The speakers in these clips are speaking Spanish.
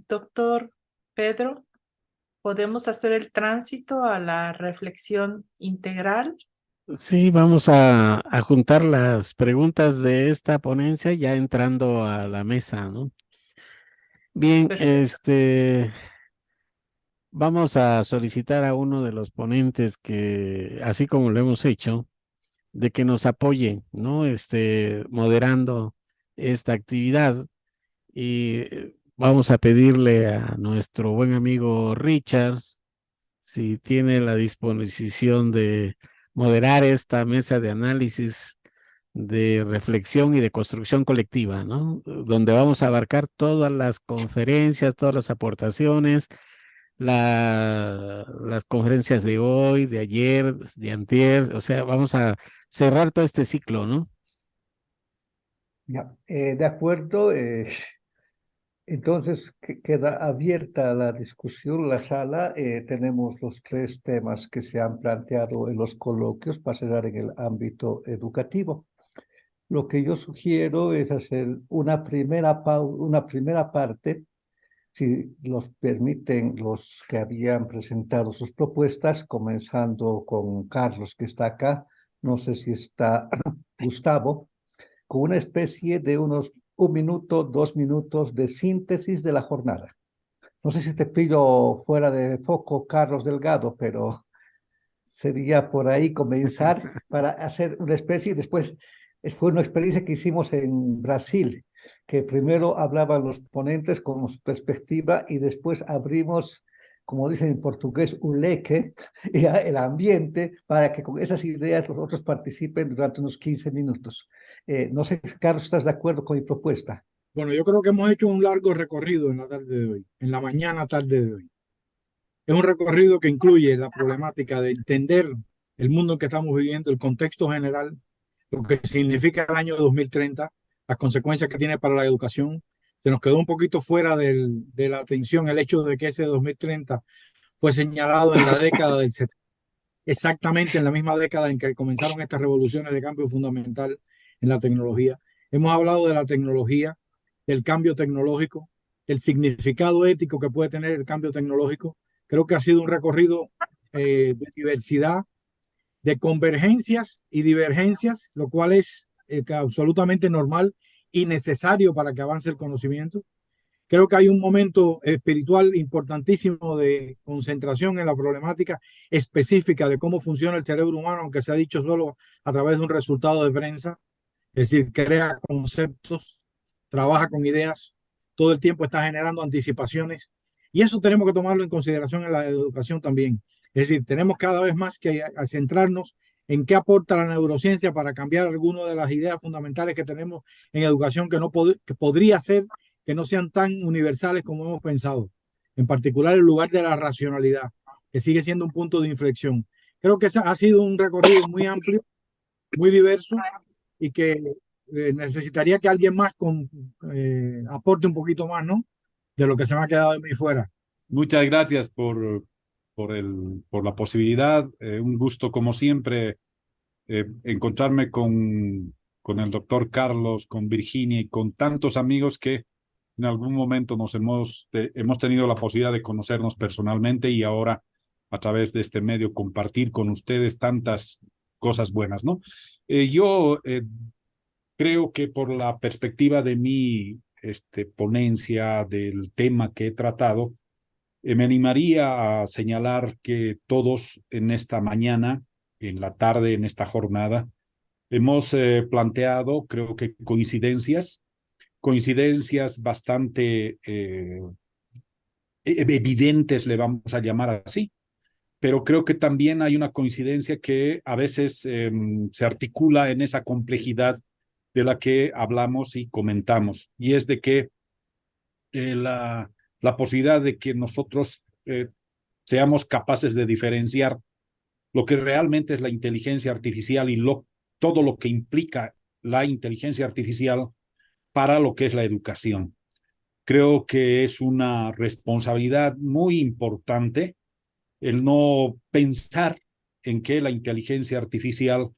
Doctor Pedro, ¿podemos hacer el tránsito a la reflexión integral? Sí, vamos a juntar las preguntas de esta ponencia ya entrando a la mesa, ¿no? Bien, Perfecto. vamos a solicitar a uno de los ponentes que, así como lo hemos hecho, de que nos apoye, ¿no? Moderando esta actividad y vamos a pedirle a nuestro buen amigo Richard si tiene la disposición de moderar esta mesa de análisis, de reflexión y de construcción colectiva, ¿no? Donde vamos a abarcar todas las conferencias, todas las aportaciones, las conferencias de hoy, de ayer, de antier, o sea, vamos a cerrar todo este ciclo, ¿no? Ya, de acuerdo. Entonces, queda abierta la discusión, la sala. Tenemos los tres temas que se han planteado en los coloquios para cerrar en el ámbito educativo. Lo que yo sugiero es hacer una primera parte, si los permiten los que habían presentado sus propuestas, comenzando con Carlos, que está acá. No sé si está Gustavo, con una especie de unos 1 minuto, 2 minutos de síntesis de la jornada. No sé si te pillo fuera de foco, Carlos Delgado, pero sería por ahí comenzar para hacer una especie. Después fue una experiencia que hicimos en Brasil, que primero hablaban los ponentes con su perspectiva y después abrimos, como dicen en portugués, un leque, y el ambiente, para que con esas ideas los otros participen durante unos 15 minutos. No sé, Carlos, ¿estás de acuerdo con mi propuesta? Bueno, yo creo que hemos hecho un largo recorrido en la tarde de hoy, en la mañana tarde de hoy. Es un recorrido que incluye la problemática de entender el mundo en que estamos viviendo, el contexto general, lo que significa el año 2030, las consecuencias que tiene para la educación. Se nos quedó un poquito fuera de la atención el hecho de que ese 2030 fue señalado en la década del 70, exactamente en la misma década en que comenzaron estas revoluciones de cambio fundamental en la tecnología. Hemos hablado de la tecnología, del cambio tecnológico, del significado ético que puede tener el cambio tecnológico. Creo que ha sido un recorrido de diversidad, de convergencias y divergencias, lo cual es absolutamente normal y necesario para que avance el conocimiento. Creo que hay un momento espiritual importantísimo de concentración en la problemática específica de cómo funciona el cerebro humano, aunque se ha dicho solo a través de un resultado de prensa. Es decir, crea conceptos, trabaja con ideas, todo el tiempo está generando anticipaciones. Y eso tenemos que tomarlo en consideración en la educación también. Es decir, tenemos cada vez más que centrarnos en qué aporta la neurociencia para cambiar algunas de las ideas fundamentales que tenemos en educación que, no que podría ser que no sean tan universales como hemos pensado. En particular, el lugar de la racionalidad, que sigue siendo un punto de inflexión. Creo que ha sido un recorrido muy amplio, muy diverso y que necesitaría que alguien más aporte un poquito más, ¿no? De lo que se me ha quedado de mí fuera. Muchas gracias por la posibilidad. Un gusto, como siempre, encontrarme con el doctor Carlos, con Virginia y con tantos amigos que en algún momento hemos tenido la posibilidad de conocernos personalmente y ahora a través de este medio compartir con ustedes tantas cosas buenas, ¿no? Yo creo que por la perspectiva de mi ponencia del tema que he tratado, me animaría a señalar que todos en esta mañana, en la tarde, en esta jornada, hemos planteado, creo que coincidencias bastante evidentes, le vamos a llamar así, pero creo que también hay una coincidencia que a veces se articula en esa complejidad de la que hablamos y comentamos, y es de que la posibilidad de que nosotros seamos capaces de diferenciar lo que realmente es la inteligencia artificial y todo lo que implica la inteligencia artificial para lo que es la educación. Creo que es una responsabilidad muy importante el no pensar en que la inteligencia artificial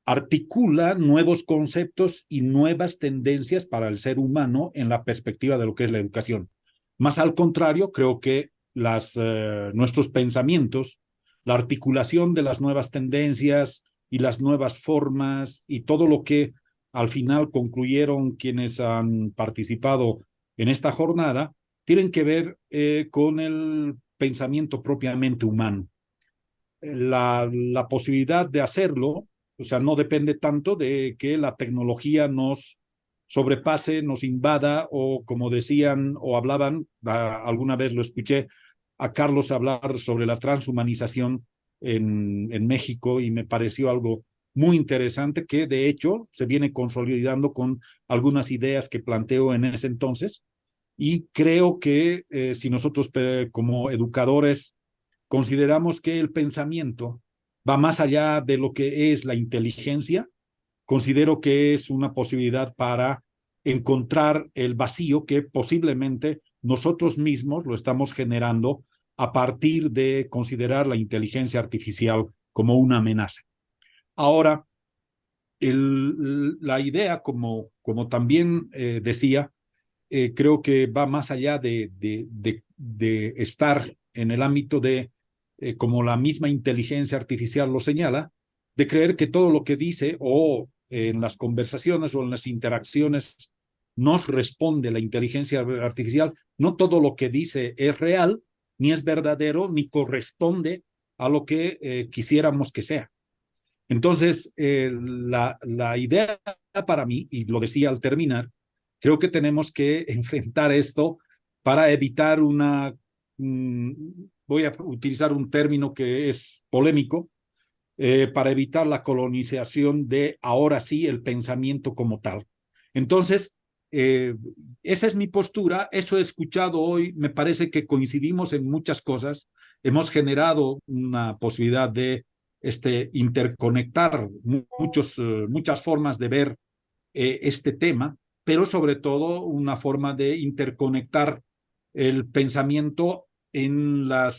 articula nuevos conceptos y nuevas tendencias para el ser humano en la perspectiva de lo que es la educación. Más al contrario, creo que nuestros pensamientos, la articulación de las nuevas tendencias y las nuevas formas y todo lo que al final concluyeron quienes han participado en esta jornada, tienen que ver con el pensamiento propiamente humano. La posibilidad de hacerlo, o sea, no depende tanto de que la tecnología nos sobrepase, nos invada, o como decían o hablaban, alguna vez lo escuché a Carlos hablar sobre la transhumanización en México, y me pareció algo muy interesante que de hecho se viene consolidando con algunas ideas que planteó en ese entonces. Y creo que si nosotros como educadores consideramos que el pensamiento va más allá de lo que es la inteligencia, considero que es una posibilidad para encontrar el vacío que posiblemente nosotros mismos lo estamos generando a partir de considerar la inteligencia artificial como una amenaza. Ahora, la idea, como también decía, creo que va más allá de estar en el ámbito de, como la misma inteligencia artificial lo señala, de creer que todo lo que dice o en las conversaciones o en las interacciones nos responde la inteligencia artificial. No todo lo que dice es real, ni es verdadero, ni corresponde a lo que quisiéramos que sea. Entonces, la idea para mí, y lo decía al terminar, creo que tenemos que enfrentar esto para evitar voy a utilizar un término que es polémico, para evitar la colonización de ahora sí el pensamiento como tal. Entonces, esa es mi postura, eso he escuchado hoy, me parece que coincidimos en muchas cosas, hemos generado una posibilidad de interconectar muchas formas de ver este tema, pero sobre todo una forma de interconectar el pensamiento en la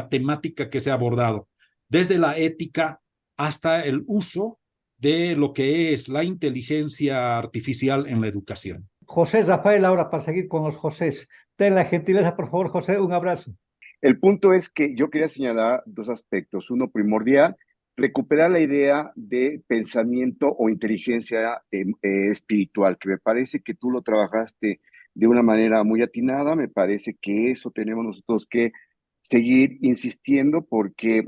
temática que se ha abordado, desde la ética hasta el uso de lo que es la inteligencia artificial en la educación. José Rafael, ahora para seguir con los Josés. Ten la gentileza, por favor, José, un abrazo. El punto es que yo quería señalar dos aspectos. Uno primordial, recuperar la idea de pensamiento o inteligencia espiritual, que me parece que tú lo trabajaste de una manera muy atinada. Me parece que eso tenemos nosotros que seguir insistiendo, porque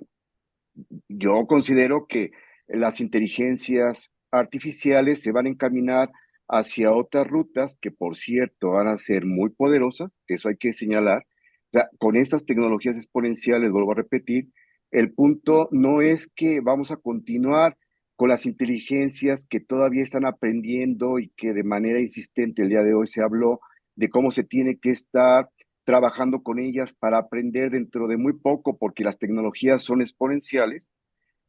yo considero que las inteligencias artificiales se van a encaminar hacia otras rutas que, por cierto, van a ser muy poderosas, eso hay que señalar. O sea, con estas tecnologías exponenciales, vuelvo a repetir, el punto no es que vamos a continuar con las inteligencias que todavía están aprendiendo y que de manera insistente el día de hoy se habló de cómo se tiene que estar trabajando con ellas para aprender dentro de muy poco, porque las tecnologías son exponenciales.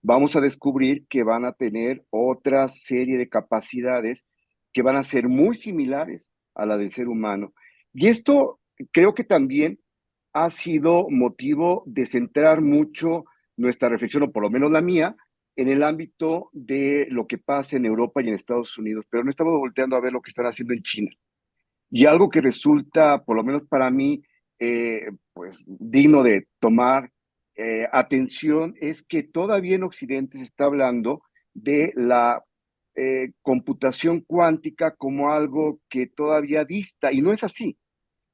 Vamos a descubrir que van a tener otra serie de capacidades que van a ser muy similares a la del ser humano. Y esto creo que también ha sido motivo de centrar mucho nuestra reflexión, o por lo menos la mía, en el ámbito de lo que pasa en Europa y en Estados Unidos, pero no estamos volteando a ver lo que están haciendo en China. Y algo que resulta, por lo menos para mí, pues digno de tomar atención, es que todavía en Occidente se está hablando de la computación cuántica como algo que todavía dista, y no es así.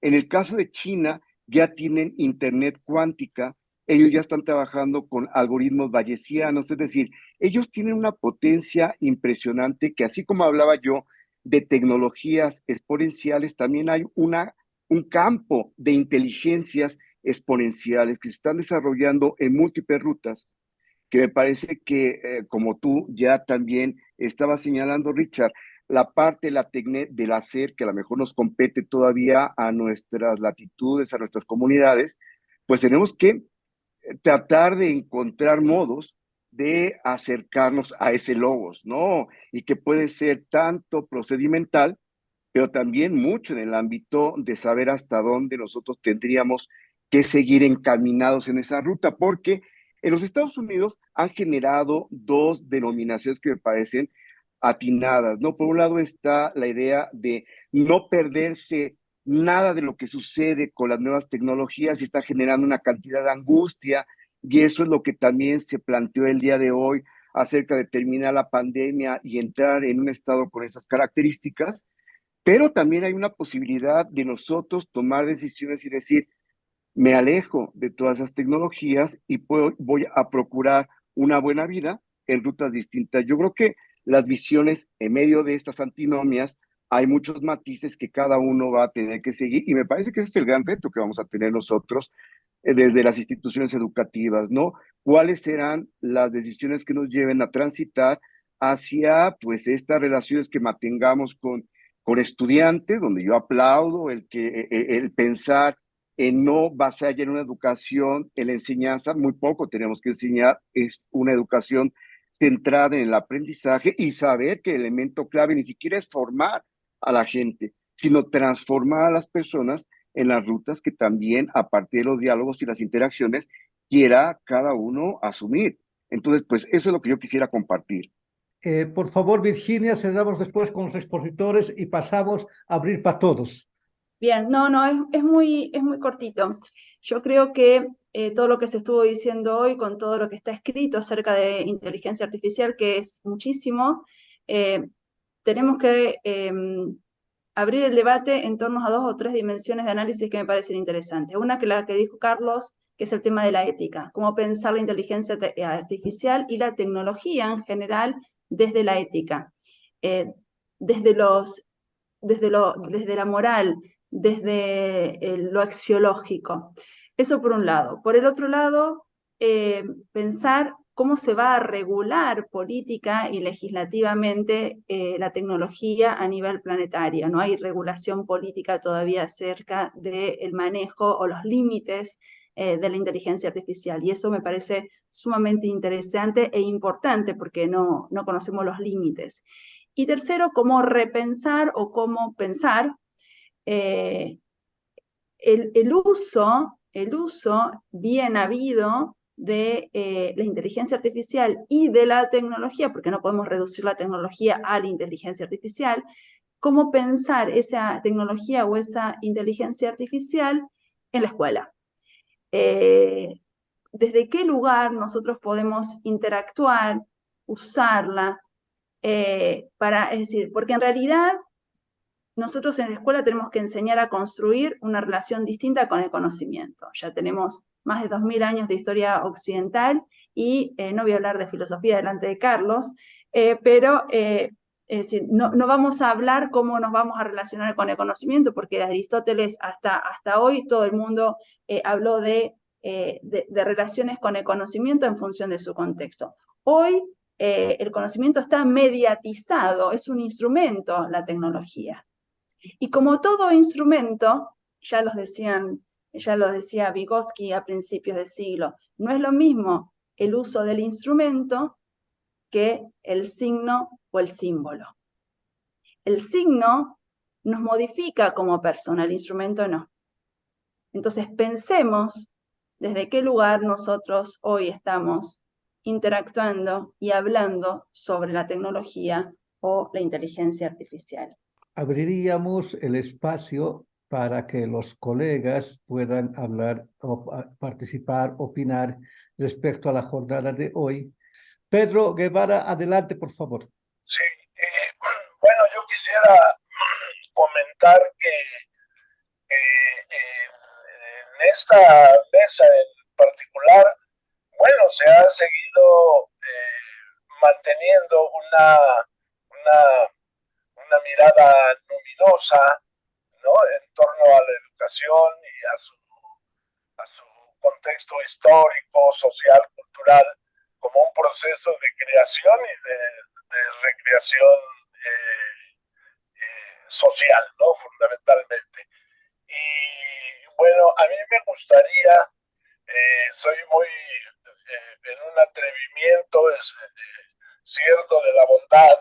En el caso de China, ya tienen Internet cuántica, ellos ya están trabajando con algoritmos bayesianos, es decir, ellos tienen una potencia impresionante que, así como hablaba yo de tecnologías exponenciales, también hay un campo de inteligencias exponenciales que se están desarrollando en múltiples rutas, que me parece que, como tú ya también estabas señalando, Richard, la parte de la del hacer, que a lo mejor nos compete todavía a nuestras latitudes, a nuestras comunidades, pues tenemos que tratar de encontrar modos de acercarnos a ese logos, ¿no? Y que puede ser tanto procedimental, pero también mucho en el ámbito de saber hasta dónde nosotros tendríamos que seguir encaminados en esa ruta, porque En los Estados Unidos han generado dos denominaciones que me parecen atinadas, ¿no? Por un lado está la idea de no perderse nada de lo que sucede con las nuevas tecnologías y está generando una cantidad de angustia, y eso es lo que también se planteó el día de hoy acerca de terminar la pandemia y entrar en un estado con esas características, pero también hay una posibilidad de nosotros tomar decisiones y decir, me alejo de todas esas tecnologías y voy a procurar una buena vida en rutas distintas. Yo creo que las visiones en medio de estas antinomias, hay muchos matices que cada uno va a tener que seguir y me parece que ese es el gran reto que vamos a tener nosotros desde las instituciones educativas, ¿no? ¿Cuáles serán las decisiones que nos lleven a transitar hacia, pues, estas relaciones que mantengamos con estudiantes, donde yo aplaudo el pensar en no basar en una educación, en la enseñanza, muy poco tenemos que enseñar, es una educación centrada en el aprendizaje y saber que el elemento clave ni siquiera es formar a la gente, sino transformar a las personas en las rutas que también a partir de los diálogos y las interacciones quiera cada uno asumir. Entonces, pues eso es lo que yo quisiera compartir. Por favor, Virginia, cerramos después con los expositores y pasamos a abrir para todos. Bien, no, es muy cortito. Yo creo que todo lo que se estuvo diciendo hoy, con todo lo que está escrito acerca de inteligencia artificial, que es muchísimo, tenemos que abrir el debate en torno a 2 o 3 dimensiones de análisis que me parecen interesantes. Una que la que dijo Carlos, que es el tema de la ética, cómo pensar la inteligencia artificial y la tecnología en general desde la ética, desde la moral, desde lo axiológico. Eso por un lado. Por el otro lado, pensar cómo se va a regular política y legislativamente la tecnología a nivel planetario. No hay regulación política todavía acerca del manejo o los límites de la inteligencia artificial. Y eso me parece sumamente interesante e importante porque no conocemos los límites. Y tercero, cómo repensar o cómo pensar el uso bien habido de la inteligencia artificial y de la tecnología, porque no podemos reducir la tecnología a la inteligencia artificial, cómo pensar esa tecnología o esa inteligencia artificial en la escuela. ¿Desde qué lugar nosotros podemos interactuar, usarla? Es decir, porque en realidad nosotros en la escuela tenemos que enseñar a construir una relación distinta con el conocimiento. Ya tenemos más de 2000 años de historia occidental y no voy a hablar de filosofía delante de Carlos, pero es decir, no vamos a hablar cómo nos vamos a relacionar con el conocimiento, porque de Aristóteles hasta hoy todo el mundo habló de relaciones con el conocimiento en función de su contexto. Hoy el conocimiento está mediatizado, es un instrumento la tecnología. Y como todo instrumento, ya lo decía Vygotsky a principios de siglo, no es lo mismo el uso del instrumento que el signo o el símbolo. El signo nos modifica como persona, el instrumento no. Entonces pensemos desde qué lugar nosotros hoy estamos interactuando y hablando sobre la tecnología o la inteligencia artificial. Abriríamos el espacio para que los colegas puedan hablar, participar, opinar respecto a la jornada de hoy. Pedro Guevara, adelante, por favor. Sí, bueno, yo quisiera comentar que en esta mesa en particular, bueno, se ha seguido manteniendo una mirada luminosa, ¿no?, en torno a la educación y a su contexto histórico, social, cultural, como un proceso de creación y de recreación social, ¿no?, fundamentalmente. Y bueno, a mí me gustaría, soy muy en un atrevimiento cierto de la bondad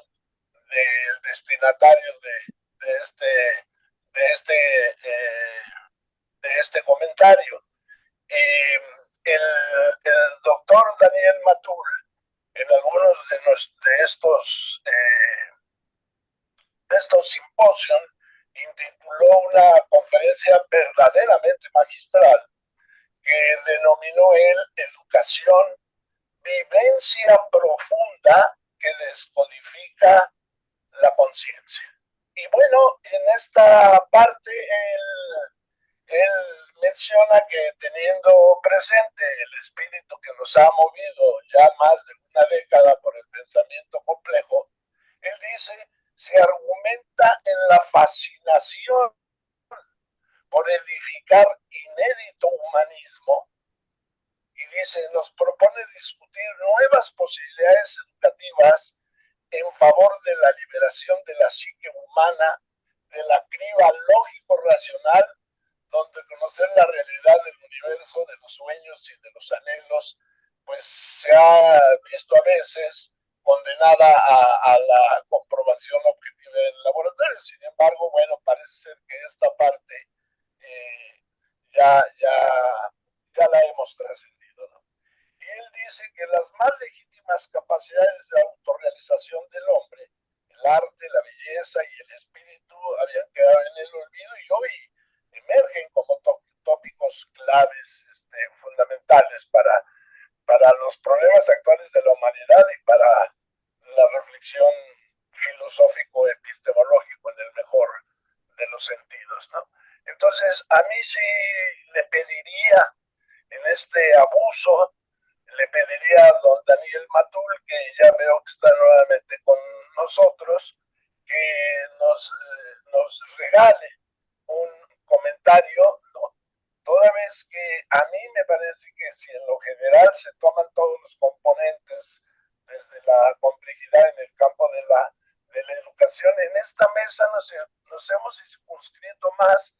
del destinatario de este comentario. el doctor Daniel Matul, en algunos de estos simposios, intituló una conferencia verdaderamente magistral que denominó él Educación, vivencia profunda que descodifica la conciencia. Y bueno, en esta parte él menciona que teniendo presente el espíritu que nos ha movido ya más de una década por el pensamiento complejo, él dice, se argumenta en la fascinación por edificar inédito humanismo y dice, nos propone discutir nuevas posibilidades educativas en favor de la liberación de la psique humana, de la criba lógico-racional, donde conocer la realidad del universo, de los sueños y de los anhelos, pues se ha visto a veces condenada a la comprobación objetiva del laboratorio. Sin embargo, bueno, parece ser que esta parte ya la hemos trascendido, ¿no? Y él dice que las más legítimas capacidades de autorrealización del hombre, el arte, la belleza y el espíritu, habían quedado en el olvido y hoy emergen como tópicos claves fundamentales para los problemas actuales de la humanidad y para la reflexión filosófico-epistemológico en el mejor de los sentidos, ¿no? Entonces, a mí sí le pediría en este abuso, le pediría a don Daniel Matul, que ya veo que está nuevamente con nosotros, que nos regale un comentario, ¿no? Toda vez que a mí me parece que si en lo general se toman todos los componentes desde la complejidad en el campo de la educación, en esta mesa nos hemos circunscrito más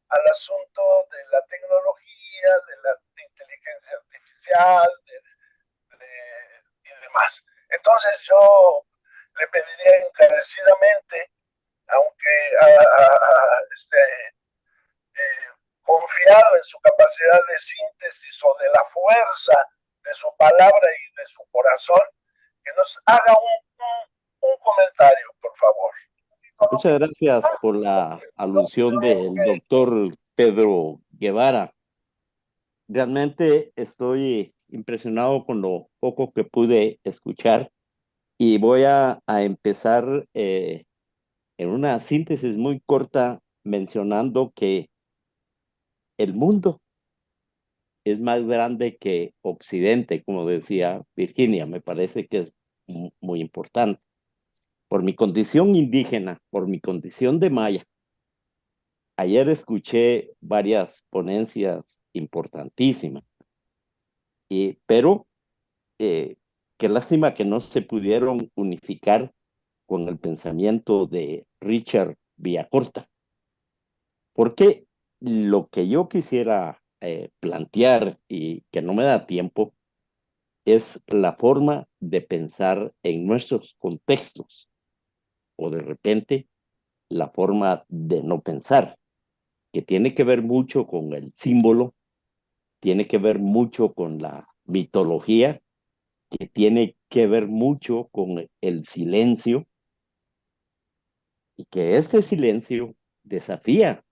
al asunto de la tecnología, de la inteligencia artificial y demás. Entonces yo le pediría encarecidamente, aunque confiado en su capacidad de síntesis o de la fuerza de su palabra y de su corazón, que nos haga un comentario, por favor. Muchas gracias por la alusión del doctor Pedro Guevara. Realmente estoy impresionado con lo poco que pude escuchar y voy a empezar en una síntesis muy corta mencionando que el mundo es más grande que Occidente, como decía Virginia. Me parece que es muy importante. Por mi condición indígena, por mi condición de maya, ayer escuché varias ponencias importantísimas, pero qué lástima que no se pudieron unificar con el pensamiento de Richard Villacorta, porque lo que yo quisiera plantear y que no me da tiempo es la forma de pensar en nuestros contextos o de repente la forma de no pensar, que tiene que ver mucho con el símbolo, tiene que ver mucho con la mitología, que tiene que ver mucho con el silencio, y que este silencio desafía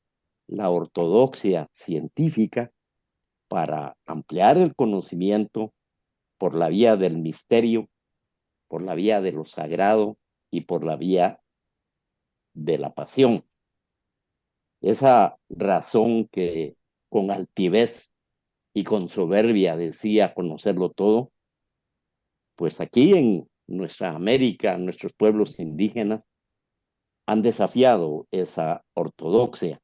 la ortodoxia científica para ampliar el conocimiento por la vía del misterio, por la vía de lo sagrado y por la vía de la pasión. Esa razón que con altivez y con soberbia decía conocerlo todo, pues aquí en nuestra América, nuestros pueblos indígenas han desafiado esa ortodoxia.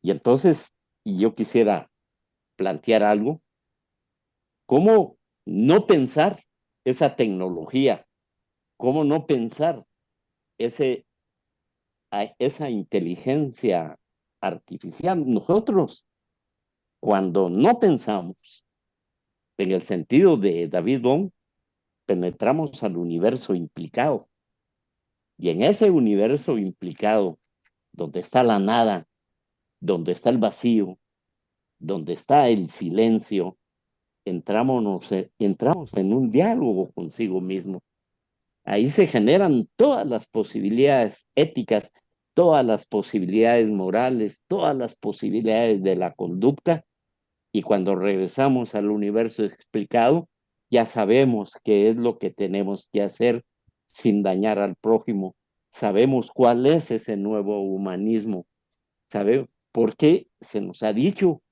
Y entonces yo quisiera plantear algo, ¿cómo no pensar esa tecnología? ¿Cómo no pensar esa inteligencia artificial? Nosotros, cuando no pensamos, en el sentido de David Bohm, penetramos al universo implicado. Y en ese universo implicado, donde está la nada, donde está el vacío, donde está el silencio, entramos en un diálogo consigo mismo. Ahí se generan todas las posibilidades éticas, todas las posibilidades morales, todas las posibilidades de la conducta, y cuando regresamos al universo explicado, ya sabemos qué es lo que tenemos que hacer sin dañar al prójimo. Sabemos cuál es ese nuevo humanismo. ¿Sabemos por qué se nos ha dicho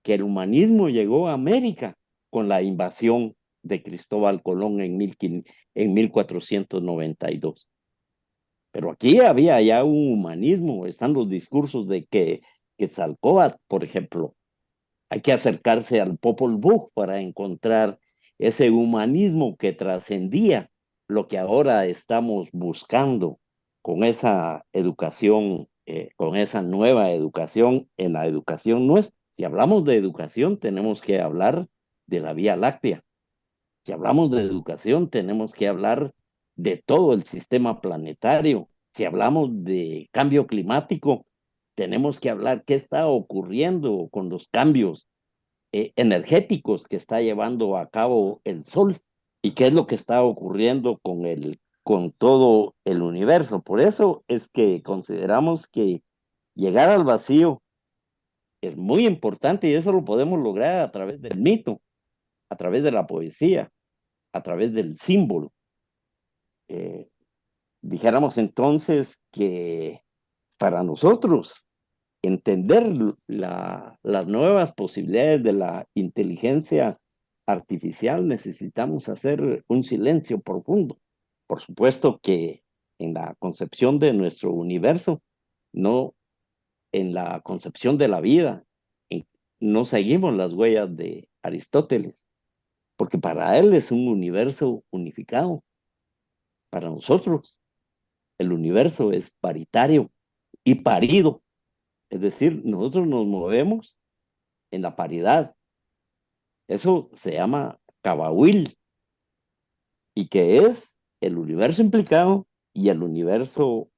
que el humanismo llegó a América con la invasión de Cristóbal Colón en 1492? Pero aquí había ya un humanismo, están los discursos de que Quetzalcóatl, por ejemplo, hay que acercarse al Popol Vuh para encontrar ese humanismo que trascendía lo que ahora estamos buscando con esa educación, con esa nueva educación en la educación nuestra. Si hablamos de educación, tenemos que hablar de la Vía Láctea. Si hablamos de educación, tenemos que hablar de todo el sistema planetario. Si hablamos de cambio climático, tenemos que hablar qué está ocurriendo con los cambios energéticos que está llevando a cabo el Sol y qué es lo que está ocurriendo con todo el universo. Por eso es que consideramos que llegar al vacío es muy importante, y eso lo podemos lograr a través del mito, a través de la poesía, a través del símbolo. Dijéramos entonces que para nosotros entender las nuevas posibilidades de la inteligencia artificial, necesitamos hacer un silencio profundo. Por supuesto que en la concepción de nuestro universo, no en la concepción de la vida, no seguimos las huellas de Aristóteles, porque para él es un universo unificado. Para nosotros, el universo es paritario y parido. Es decir, nosotros nos movemos en la paridad. Eso se llama Cabahuil, y que es el universo implicado y el universo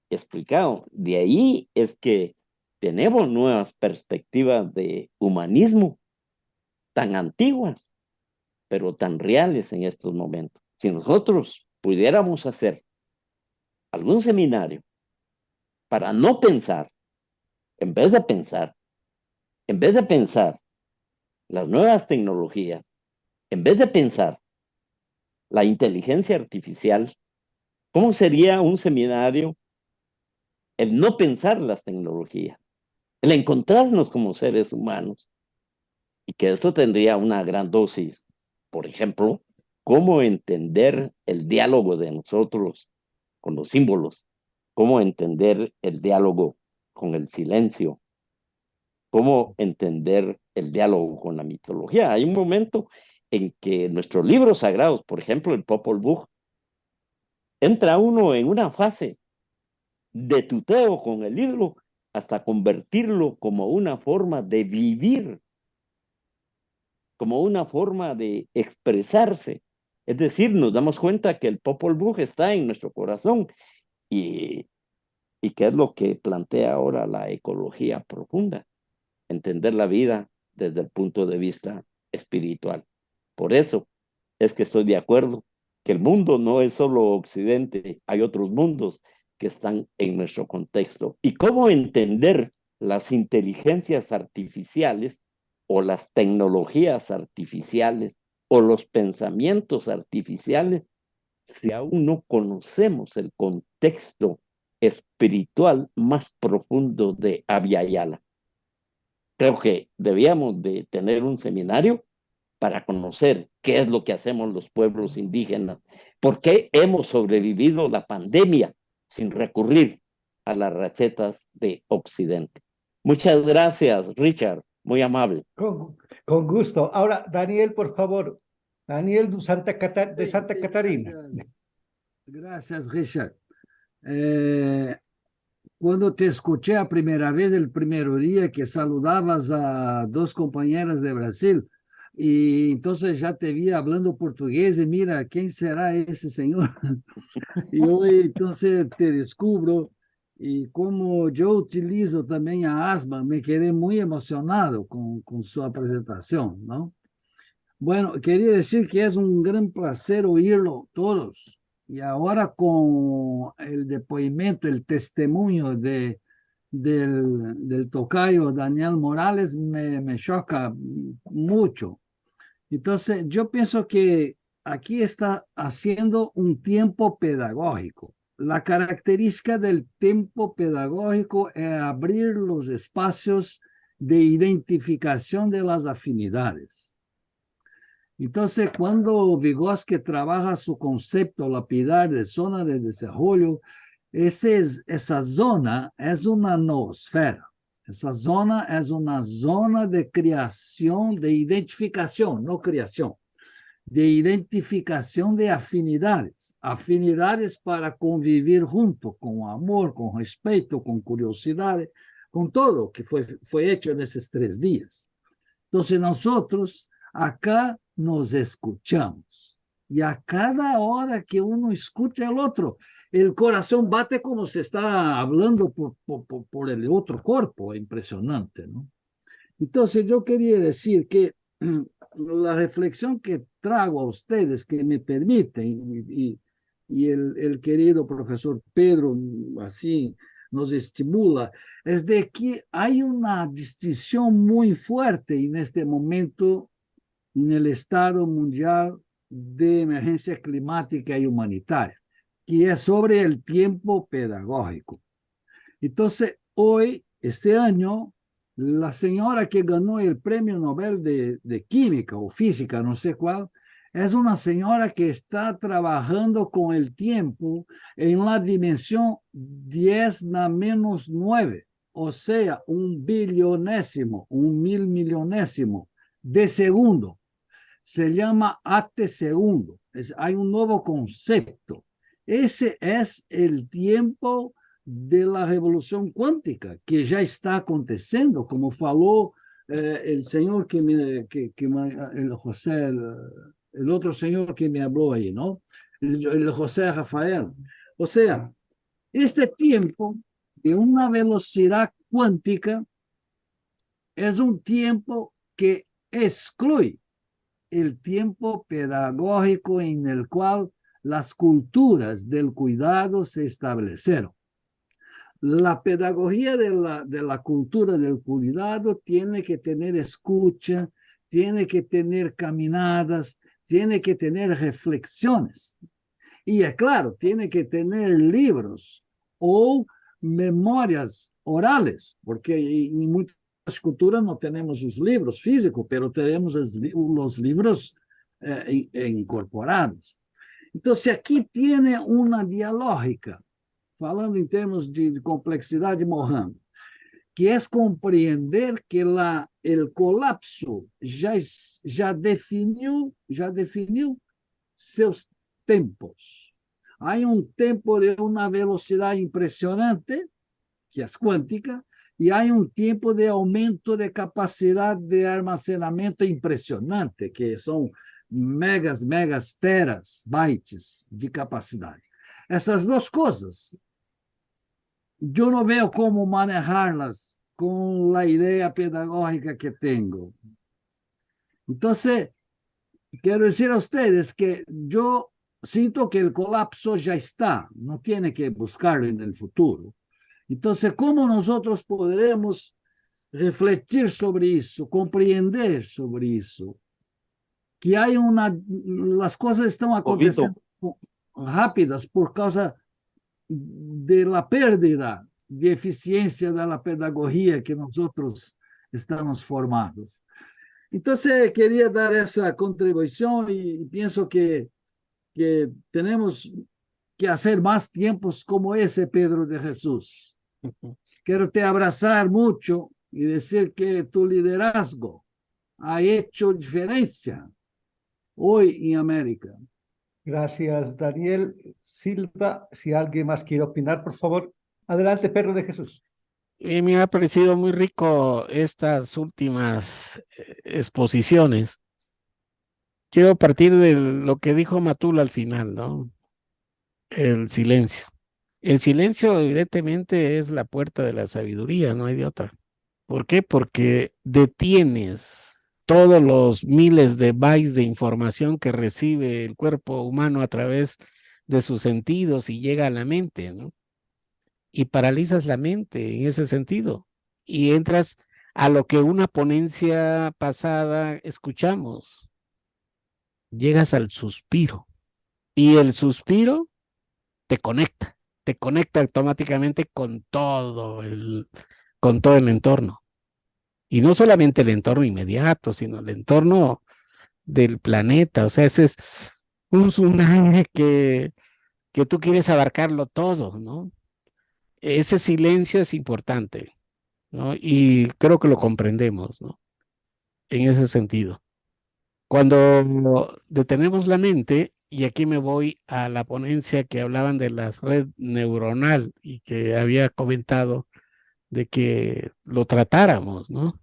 explicado. De ahí es que tenemos nuevas perspectivas de humanismo tan antiguas, pero tan reales en estos momentos. Si nosotros pudiéramos hacer algún seminario para no pensar, en vez de pensar, en vez de pensar las nuevas tecnologías, en vez de pensar la inteligencia artificial, ¿cómo sería un seminario el no pensar las tecnologías, el encontrarnos como seres humanos? Y que esto tendría una gran dosis. Por ejemplo, cómo entender el diálogo de nosotros con los símbolos, cómo entender el diálogo con el silencio, cómo entender el diálogo con la mitología. Hay un momento en que nuestros libros sagrados, por ejemplo, el Popol Vuh, entra uno en una fase de tuteo con el libro hasta convertirlo como una forma de vivir, como una forma de expresarse. Es decir, nos damos cuenta que el Popol Vuh está en nuestro corazón, y qué es lo que plantea ahora la ecología profunda, entender la vida desde el punto de vista espiritual. Por eso es que estoy de acuerdo que el mundo no es solo Occidente, hay otros mundos que están en nuestro contexto. Y cómo entender las inteligencias artificiales o las tecnologías artificiales o los pensamientos artificiales si aún no conocemos el contexto espiritual más profundo de Abya Yala. Creo que debíamos de tener un seminario para conocer qué es lo que hacemos los pueblos indígenas, por qué hemos sobrevivido la pandemia sin recurrir a las recetas de Occidente. Muchas gracias, Richard, muy amable. Con gusto. Ahora, Daniel, por favor. Daniel de Santa Catarina. Gracias, Richard. Cuando te escuché a primera vez el primer día que saludabas a dos compañeras de Brasil, y entonces ya te vi hablando portugués y mira, ¿quién será ese señor? Y hoy entonces te descubro, y como yo utilizo también a asma, me quedé muy emocionado con su presentación, ¿no? Bueno, quería decir que es un gran placer oírlo todos. Y ahora con el depoimento, el testimonio del tocayo Daniel Morales me choca mucho. Entonces, yo pienso que aquí está haciendo un tiempo pedagógico. La característica del tiempo pedagógico es abrir los espacios de identificación de las afinidades. Entonces, cuando Vygotsky trabaja su concepto lapidar de zona de desarrollo, esa zona es una noosfera. Esa zona es una zona de creación, de identificación, no creación, de identificación de afinidades. Afinidades para convivir junto, con amor, con respeto, con curiosidad, con todo que fue hecho en esos 3 días. Entonces, nosotros acá nos escuchamos. Y a cada hora que uno escucha al otro, el corazón bate como se está hablando por el otro cuerpo. Impresionante, ¿no? Entonces, yo quería decir que la reflexión que trago a ustedes, que me permiten, y el querido profesor Pedro, así nos estimula, es de que hay una distinción muy fuerte en este momento en el estado mundial de emergencia climática y humanitaria, que es sobre el tiempo pedagógico. Entonces, hoy, este año, la señora que ganó el premio Nobel de Química o Física, no sé cuál, es una señora que está trabajando con el tiempo en la dimensión 10⁻⁹, o sea, 1/1000.000, 1.000.000.000 de segundo. Se llama AT-segundo. Hay un nuevo concepto. Ese es el tiempo de la revolución cuántica, que ya está aconteciendo, como falou el señor el otro señor que me habló ahí, ¿no? El José Rafael. O sea, este tiempo de una velocidad cuántica es un tiempo que excluye el tiempo pedagógico en el cual las culturas del cuidado se establecieron. La pedagogía de la cultura del cuidado tiene que tener escucha, tiene que tener caminadas, tiene que tener reflexiones. Y es claro, tiene que tener libros o memorias orales, porque en muchas culturas no tenemos los libros físicos, pero tenemos los libros incorporados. Entonces, aquí tiene una dialógica, falando en términos de complejidad de Mohan, que es comprender que el colapso ya definió seus tempos. Hay un tempo de una velocidad impresionante, que es cuántica, y hay un tiempo de aumento de capacidad de almacenamiento impresionante, que son megas, teras, bytes de capacidad. Essas 2 cosas, yo no veo cómo manejarlas con la idea pedagógica que tengo. Entonces, quiero decir a ustedes que yo siento que el colapso ya está, no tiene que buscarlo en el futuro. Entonces, ¿cómo nosotros podremos refletir sobre eso, comprender sobre eso? Que hay las cosas están aconteciendo rápidas por causa de la pérdida de eficiencia de la pedagogía que nosotros estamos formados. Entonces, quería dar esa contribución y pienso que tenemos que hacer más tiempos como ese, Pedro de Jesús. Quiero te abrazar mucho y decir que tu liderazgo ha hecho diferencia hoy en América. Gracias, Daniel. Silva, si alguien más quiere opinar, por favor. Adelante, Pedro de Jesús. Y me ha parecido muy rico estas últimas exposiciones. Quiero partir de lo que dijo Matul al final, ¿no? El silencio. El silencio, evidentemente, es la puerta de la sabiduría, no hay de otra. ¿Por qué? Porque detienes todos los miles de bytes de información que recibe el cuerpo humano a través de sus sentidos y llega a la mente, ¿no? Y paralizas la mente en ese sentido. Y entras a lo que una ponencia pasada escuchamos. Llegas al suspiro. Y el suspiro te conecta automáticamente con todo el entorno. Y no solamente el entorno inmediato, sino el entorno del planeta. O sea, ese es un tsunami que tú quieres abarcarlo todo, ¿no? Ese silencio es importante, ¿no? Y creo que lo comprendemos, ¿no? En ese sentido. Cuando detenemos la mente, y aquí me voy a la ponencia que hablaban de la red neuronal y que había comentado de que lo tratáramos, ¿no? O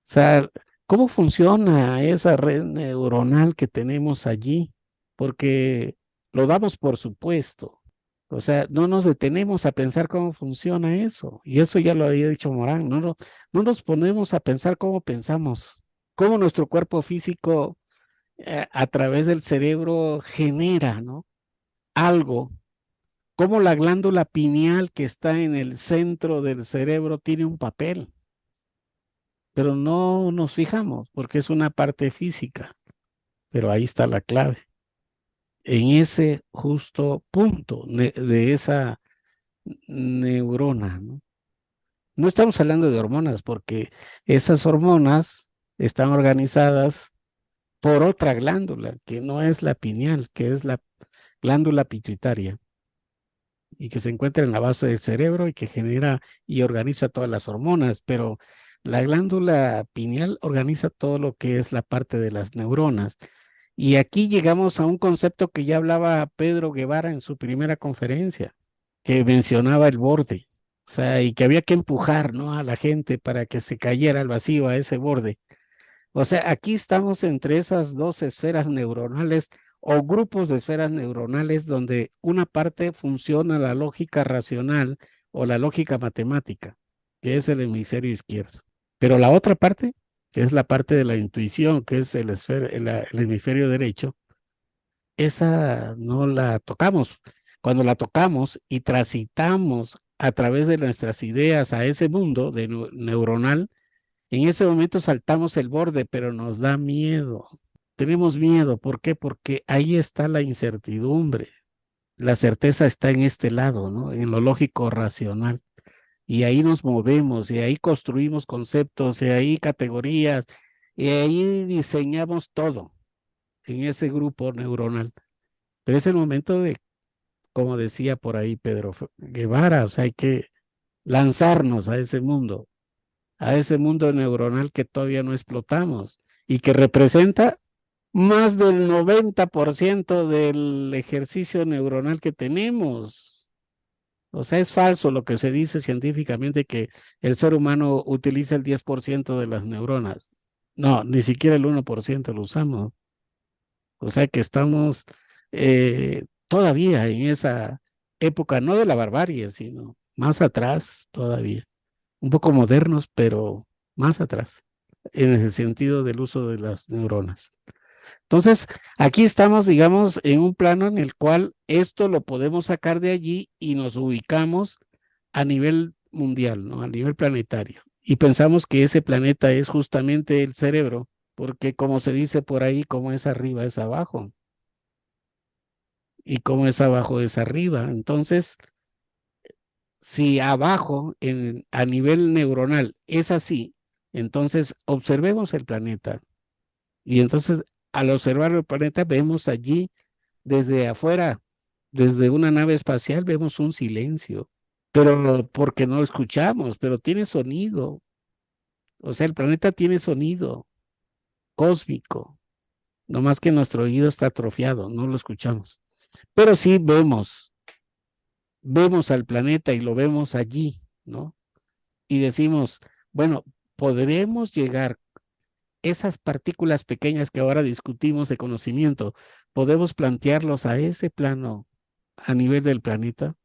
sea, ¿cómo funciona esa red neuronal que tenemos allí? Porque lo damos por supuesto. O sea, no nos detenemos a pensar cómo funciona eso. Y eso ya lo había dicho Morán. No nos ponemos a pensar cómo pensamos, cómo nuestro cuerpo físico a través del cerebro genera, ¿no? Algo, cómo la glándula pineal que está en el centro del cerebro tiene un papel, pero no nos fijamos porque es una parte física, pero ahí está la clave. En ese justo punto de esa neurona, ¿no? No estamos hablando de hormonas porque esas hormonas están organizadas por otra glándula que no es la pineal, que es la glándula pituitaria y que se encuentra en la base del cerebro y que genera y organiza todas las hormonas, pero la glándula pineal organiza todo lo que es la parte de las neuronas. Y aquí llegamos a un concepto que ya hablaba Pedro Guevara en su primera conferencia, que mencionaba el borde, o sea, y que había que empujar, ¿no?, a la gente para que se cayera al vacío, a ese borde. O sea, aquí estamos entre esas dos esferas neuronales o grupos de esferas neuronales donde una parte funciona la lógica racional o la lógica matemática, que es el hemisferio izquierdo. Pero la otra parte, que es la parte de la intuición, que es el hemisferio derecho, esa no la tocamos. Cuando la tocamos y transitamos a través de nuestras ideas a ese mundo neuronal, en ese momento saltamos el borde, pero nos da miedo. Tenemos miedo. ¿Por qué? Porque ahí está la incertidumbre. La certeza está en este lado, ¿no? En lo lógico racional. Y ahí nos movemos, y ahí construimos conceptos, y ahí categorías, y ahí diseñamos todo en ese grupo neuronal. Pero es el momento de, como decía por ahí Pedro Guevara, o sea, hay que lanzarnos a ese mundo neuronal que todavía no explotamos y que representa más del 90% del ejercicio neuronal que tenemos. O sea, es falso lo que se dice científicamente que el ser humano utiliza el 10% de las neuronas. No, ni siquiera el 1% lo usamos. O sea que estamos todavía en esa época, no de la barbarie, sino más atrás todavía. Un poco modernos, pero más atrás, en el sentido del uso de las neuronas. Entonces, aquí estamos, digamos, en un plano en el cual esto lo podemos sacar de allí y nos ubicamos a nivel mundial, ¿no? A nivel planetario. Y pensamos que ese planeta es justamente el cerebro, porque como se dice por ahí, como es arriba es abajo. Y como es abajo es arriba. Entonces, si abajo a nivel neuronal es así, entonces observemos el planeta. Y entonces al observar el planeta vemos allí desde afuera, desde una nave espacial, vemos un silencio, pero porque no lo escuchamos, pero tiene sonido. O sea, el planeta tiene sonido cósmico, no más que nuestro oído está atrofiado, no lo escuchamos. Pero sí vemos al planeta y lo vemos allí, ¿no? Y decimos, bueno, podremos llegar esas partículas pequeñas que ahora discutimos de conocimiento, podemos plantearlos a ese plano a nivel del planeta.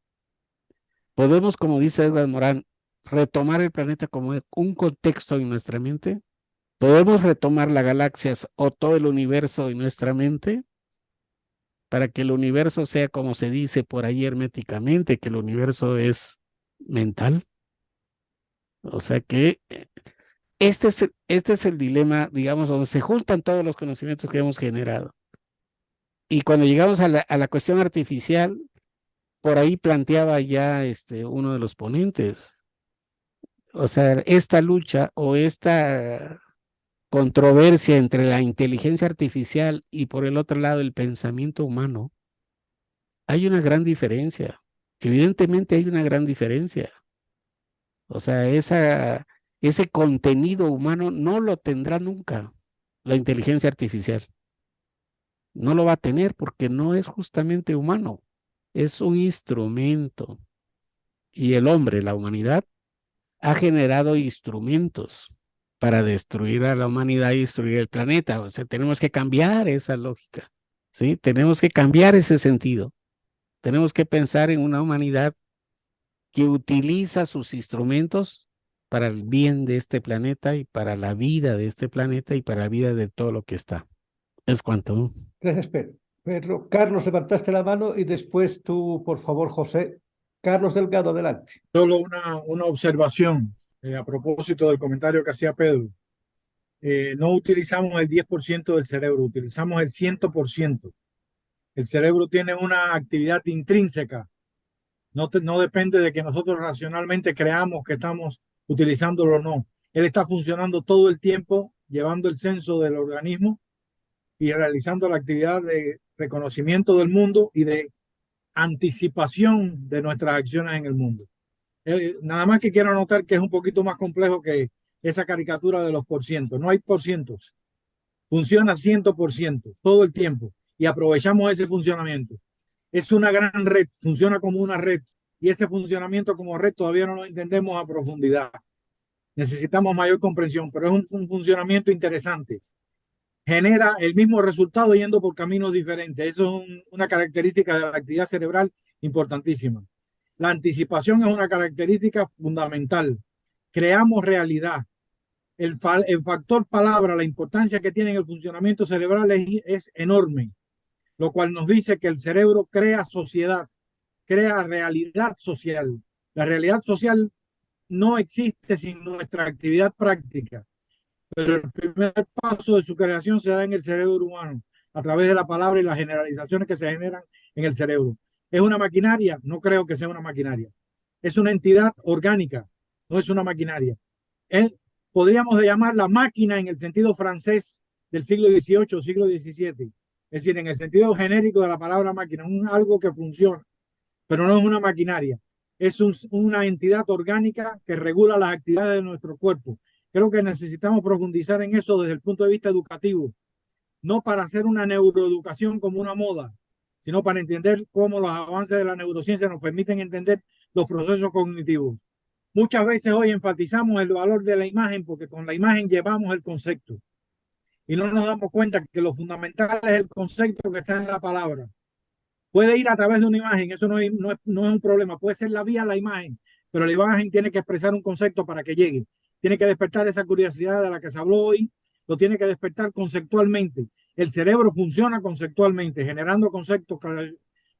Podemos, como dice Edgar Morán, retomar el planeta como un contexto en nuestra mente, ¿Podemos retomar las galaxias o todo el universo en nuestra mente? Para que el universo sea como se dice por ahí herméticamente, que el universo es mental. O sea que este es el dilema, digamos, donde se juntan todos los conocimientos que hemos generado. Y cuando llegamos a la cuestión artificial, por ahí planteaba ya uno de los ponentes. O sea, esta lucha o esta controversia entre la inteligencia artificial y por el otro lado el pensamiento humano, hay una gran diferencia. Evidentemente hay una gran diferencia. O sea, ese contenido humano no lo tendrá nunca la inteligencia artificial. No lo va a tener porque no es justamente humano, es un instrumento. Y el hombre, la humanidad, ha generado instrumentos para destruir a la humanidad y destruir el planeta. O sea, tenemos que cambiar esa lógica, ¿sí? Tenemos que cambiar ese sentido. Tenemos que pensar en una humanidad que utiliza sus instrumentos para el bien de este planeta y para la vida de este planeta y para la vida de todo lo que está. Es cuanto. Gracias, Pedro. Pedro, Carlos, levantaste la mano y después tú, por favor, José. Carlos Delgado, adelante. Solo una observación a propósito del comentario que hacía Pedro. No utilizamos el 10% del cerebro, utilizamos el 100%. El cerebro tiene una actividad intrínseca. No depende de que nosotros racionalmente creamos que estamos utilizándolo o no. Él está funcionando todo el tiempo, llevando el censo del organismo y realizando la actividad de reconocimiento del mundo y de anticipación de nuestras acciones en el mundo. Nada más que quiero anotar que es un poquito más complejo que esa caricatura de los porcientos. No hay porcientos. Funciona 100% todo el tiempo y aprovechamos ese funcionamiento. Es una gran red, funciona como una red y ese funcionamiento como red todavía no lo entendemos a profundidad. Necesitamos mayor comprensión, pero es un funcionamiento interesante. Genera el mismo resultado yendo por caminos diferentes. Eso es una característica de la actividad cerebral importantísima. La anticipación es una característica fundamental. Creamos realidad. El factor palabra, la importancia que tiene en el funcionamiento cerebral es enorme, lo cual nos dice que el cerebro crea sociedad, crea realidad social. La realidad social no existe sin nuestra actividad práctica, pero el primer paso de su creación se da en el cerebro humano, a través de la palabra y las generalizaciones que se generan en el cerebro. ¿Es una maquinaria? No creo que sea una maquinaria. Es una entidad orgánica, no es una maquinaria. Podríamos llamarla máquina en el sentido francés del siglo XVIII, siglo XVII. Es decir, en el sentido genérico de la palabra máquina, algo que funciona, pero no es una maquinaria. Es una entidad orgánica que regula las actividades de nuestro cuerpo. Creo que necesitamos profundizar en eso desde el punto de vista educativo, no para hacer una neuroeducación como una moda, sino para entender cómo los avances de la neurociencia nos permiten entender los procesos cognitivos. Muchas veces hoy enfatizamos el valor de la imagen porque con la imagen llevamos el concepto y no nos damos cuenta que lo fundamental es el concepto que está en la palabra. Puede ir a través de una imagen, eso no es un problema, puede ser la vía la imagen, pero la imagen tiene que expresar un concepto para que llegue. Tiene que despertar esa curiosidad de la que se habló hoy, lo tiene que despertar conceptualmente. El cerebro funciona conceptualmente, generando conceptos,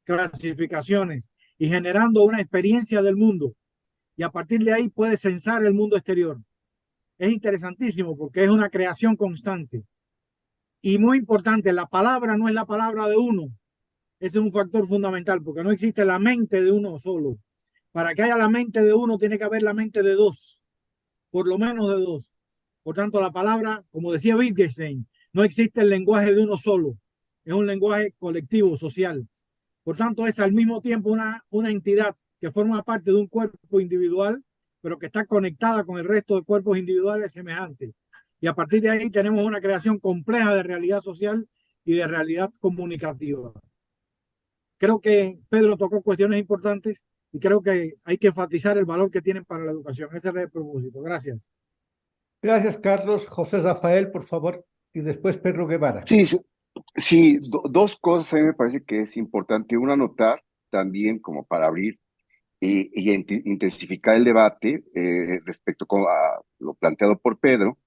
clasificaciones y generando una experiencia del mundo. Y a partir de ahí puede censar el mundo exterior. Es interesantísimo porque es una creación constante. Y muy importante, la palabra no es la palabra de uno. Ese es un factor fundamental porque no existe la mente de uno solo. Para que haya la mente de uno tiene que haber la mente de dos, por lo menos de dos. Por tanto, la palabra, como decía Wittgenstein, no existe el lenguaje de uno solo. Es un lenguaje colectivo, social. Por tanto, es al mismo tiempo una entidad que forma parte de un cuerpo individual, pero que está conectada con el resto de cuerpos individuales semejantes. Y a partir de ahí tenemos una creación compleja de realidad social y de realidad comunicativa. Creo que Pedro tocó cuestiones importantes y creo que hay que enfatizar el valor que tienen para la educación. Ese es el propósito. Gracias. Gracias, Carlos. José Rafael, por favor, y después Pedro Guevara. Sí, dos cosas a mí me parece que es importante. Una, anotar también como para abrir y intensificar el debate respecto a lo planteado por Pedro.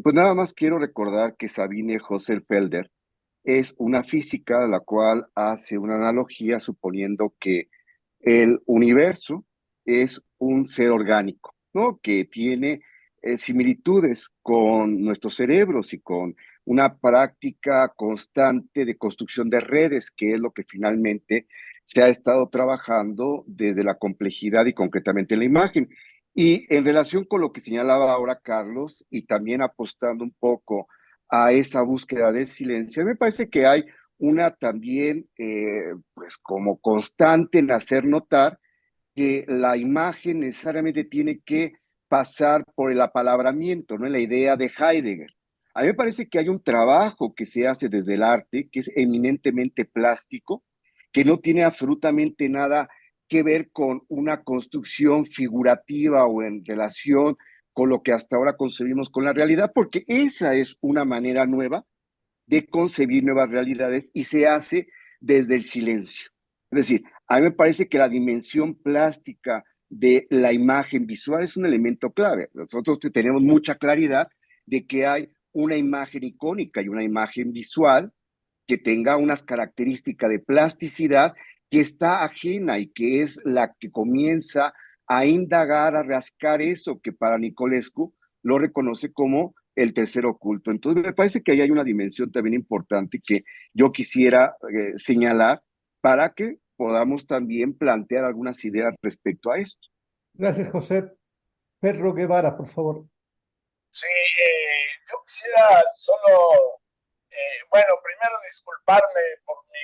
Pues nada más quiero recordar que Sabine Hosselfelder es una física la cual hace una analogía suponiendo que el universo es un ser orgánico, ¿no? Que tiene similitudes con nuestros cerebros y con una práctica constante de construcción de redes, que es lo que finalmente se ha estado trabajando desde la complejidad y concretamente la imagen. Y en relación con lo que señalaba ahora Carlos, y también apostando un poco a esa búsqueda del silencio, me parece que hay una también, pues como constante en hacer notar que la imagen necesariamente tiene que pasar por el apalabramiento, ¿no? La idea de Heidegger. A mí me parece que hay un trabajo que se hace desde el arte, que es eminentemente plástico, que no tiene absolutamente nada que ver con una construcción figurativa o en relación con lo que hasta ahora concebimos con la realidad, porque esa es una manera nueva de concebir nuevas realidades y se hace desde el silencio. Es decir, a mí me parece que la dimensión plástica de la imagen visual es un elemento clave. Nosotros tenemos mucha claridad de que hay una imagen icónica y una imagen visual que tenga unas características de plasticidad que está ajena y que es la que comienza a indagar, a rascar eso que para Nicolescu lo reconoce como el tercer oculto. Entonces me parece que ahí hay una dimensión también importante que yo quisiera señalar para que podamos también plantear algunas ideas respecto a esto. Gracias, José. Pedro Guevara, por favor. Sí, yo quisiera solo, bueno, primero disculparme por mi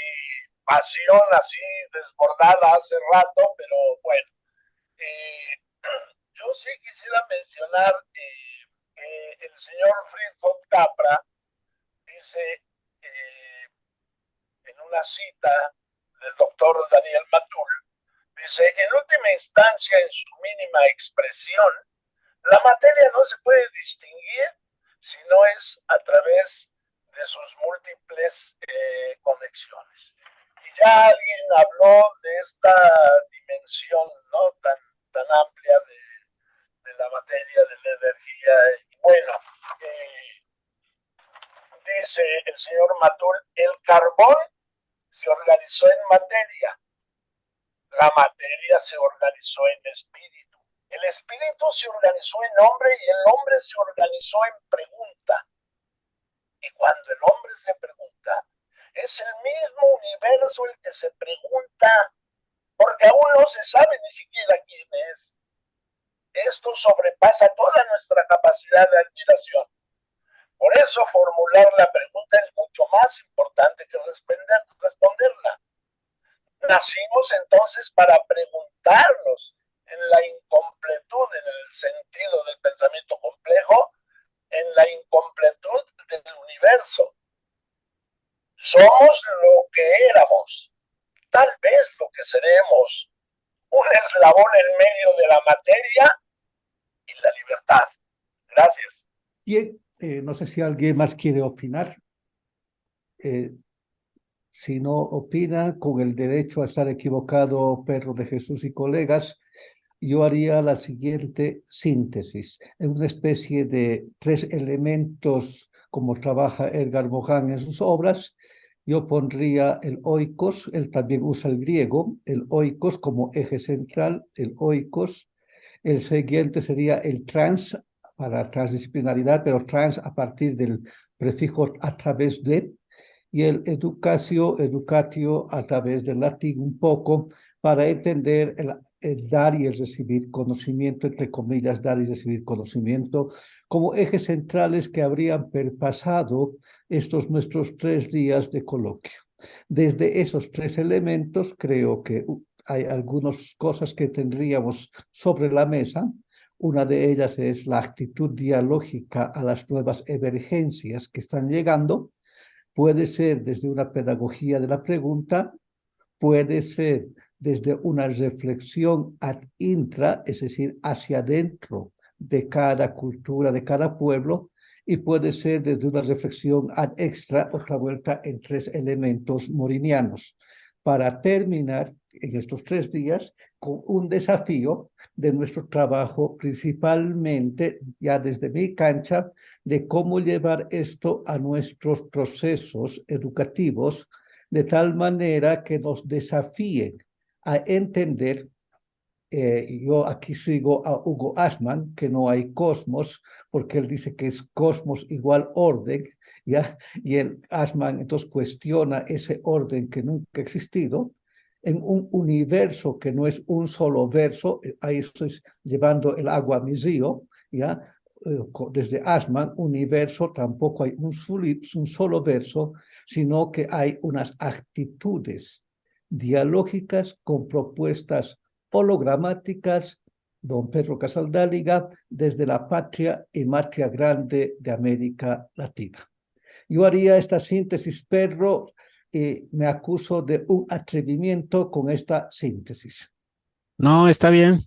pasión así desbordada hace rato, pero bueno, yo sí quisiera mencionar que el señor Fritjof Capra dice en una cita del doctor Daniel Matul, dice, en última instancia, en su mínima expresión, la materia no se puede distinguir si no es a través de sus múltiples conexiones. Y ya alguien habló de esta dimensión, ¿no? tan amplia de la materia, de la energía. Y bueno, dice el señor Matul, el carbón se organizó en materia, la materia se organizó en espíritu, el espíritu se organizó en hombre y el hombre se organizó en pregunta. Y cuando el hombre se pregunta, es el mismo universo el que se pregunta, porque aún no se sabe ni siquiera quién es. Esto sobrepasa toda nuestra capacidad de admiración. Por eso formular la pregunta es mucho más importante que responderla. Nacimos entonces para preguntarnos en la incompletud, en el sentido del pensamiento complejo, en la incompletud del universo. Somos lo que éramos, tal vez lo que seremos, un eslabón en medio de la materia y la libertad. Gracias. Bien, no sé si alguien más quiere opinar. Si no opina, con el derecho a estar equivocado, Pedro de Jesús y colegas, yo haría la siguiente síntesis. Es una especie de tres elementos, como trabaja Edgar Morin en sus obras. Yo pondría el oikos, él también usa el griego, el oikos como eje central, el oikos. El siguiente sería el trans, para transdisciplinaridad, pero trans a partir del prefijo a través de, y el educatio a través del latín un poco, para entender el dar y el recibir conocimiento, entre comillas, dar y recibir conocimiento, como ejes centrales que habrían perpasado estos nuestros 3 días de coloquio. Desde esos 3 elementos, creo que hay algunas cosas que tendríamos sobre la mesa. Una de ellas es la actitud dialógica a las nuevas emergencias que están llegando. Puede ser desde una pedagogía de la pregunta, puede ser desde una reflexión ad intra, es decir, hacia adentro de cada cultura, de cada pueblo, y puede ser desde una reflexión ad extra, otra vuelta en 3 elementos morinianos. Para terminar, en estos 3 días con un desafío de nuestro trabajo, principalmente ya desde mi cancha, de cómo llevar esto a nuestros procesos educativos de tal manera que nos desafíen a entender. Yo aquí sigo a Hugo Ashman, que no hay cosmos, porque él dice que es cosmos igual orden, ¿ya? Y el Ashman entonces cuestiona ese orden que nunca ha existido, en un universo que no es un solo verso, ahí estoy llevando el agua a mi río, ¿ya? Desde Ashman, universo tampoco hay un solo verso, sino que hay unas actitudes dialógicas con propuestas hologramáticas, don Pedro Casaldáliga, desde la patria y matria grande de América Latina. Yo haría esta síntesis, Pedro, y me acuso de un atrevimiento con esta síntesis. No, está bien.